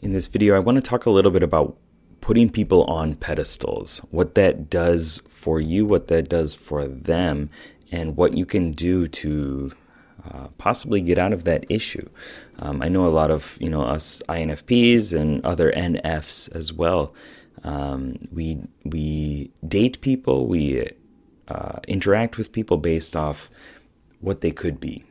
In this video, I want to talk a little bit about putting people on pedestals, what that does for you, what that does for them, and what you can do to possibly get out of that issue. I know a lot of, us INFPs and other NFs as well. We date people, we interact with people based off what they could be,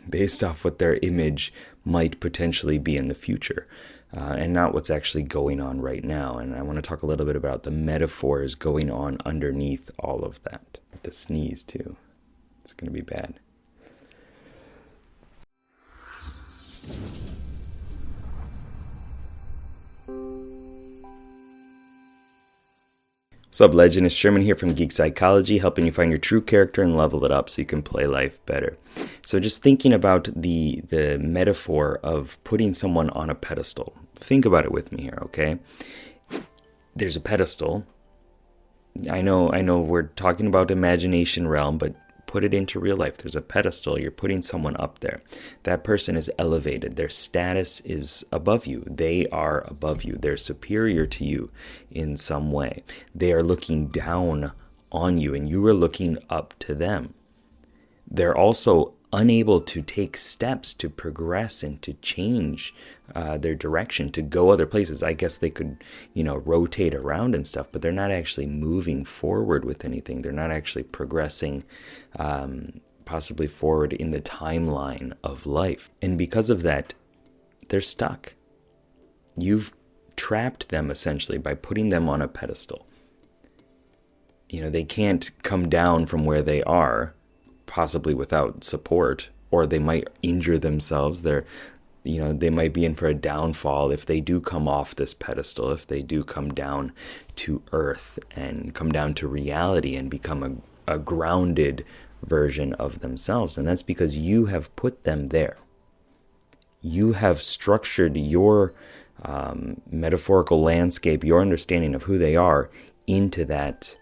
based off what their image might potentially be in the future. And not what's actually going on right now. And I want to talk a little bit about the metaphors going on underneath all of that. I have to sneeze too. It's going to be bad. What's up, legend? It's Sherman here from Geek Psychology, helping you find your true character and level it up so you can play life better. So just thinking about the metaphor of putting someone on a pedestal. Think about it with me here, okay? There's a pedestal. I know we're talking about imagination realm, but put it into real life. There's a pedestal. You're putting someone up there. That person is elevated. Their status is above you. They are above you. They're superior to you in some way. They are looking down on you, and you are looking up to them. They're also unable to take steps to progress and to change their direction, to go other places. I guess they could, rotate around and stuff, but they're not actually moving forward with anything. They're not actually progressing possibly forward in the timeline of life. And because of that, they're stuck. You've trapped them essentially by putting them on a pedestal. They can't come down from where they are, possibly without support, or they might injure themselves. They might be in for a downfall if they do come off this pedestal, if they do come down to earth and come down to reality and become a grounded version of themselves. And that's because you have put them there. You have structured your metaphorical landscape, your understanding of who they are, into that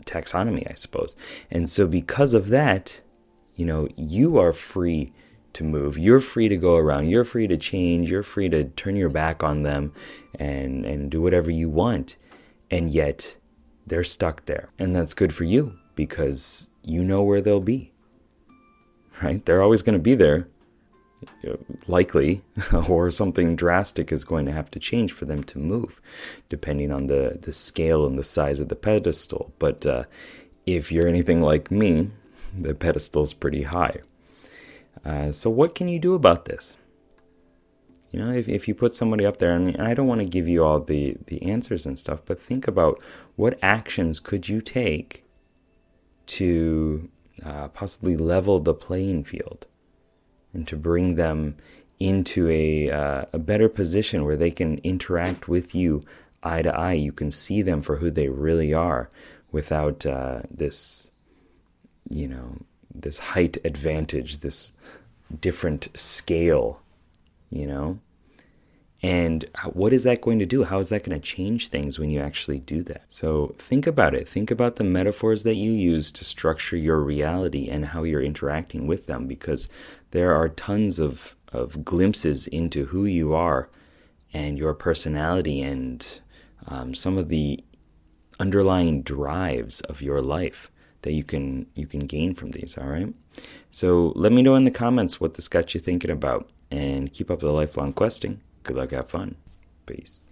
taxonomy, I suppose. And so because of that, you are free to move. You're free to go around. You're free to change. You're free to turn your back on them and do whatever you want. And yet they're stuck there. And that's good for you because you know where they'll be, right? They're always going to be there, likely, or something drastic is going to have to change for them to move, depending on the scale and the size of the pedestal. But if you're anything like me, the pedestal is pretty high. So what can you do about this? If you put somebody up there, and I don't want to give you all the answers and stuff, but think about what actions could you take to possibly level the playing field and to bring them into a better position where they can interact with you eye to eye. You can see them for who they really are without this height advantage, this different scale, And what is that going to do? How is that going to change things when you actually do that? So think about it. Think about the metaphors that you use to structure your reality and how you're interacting with them, because there are tons of glimpses into who you are and your personality and some of the underlying drives of your life that you can gain from these, all right? So let me know in the comments what this got you thinking about, and keep up the lifelong questing. Good luck, have fun. Peace.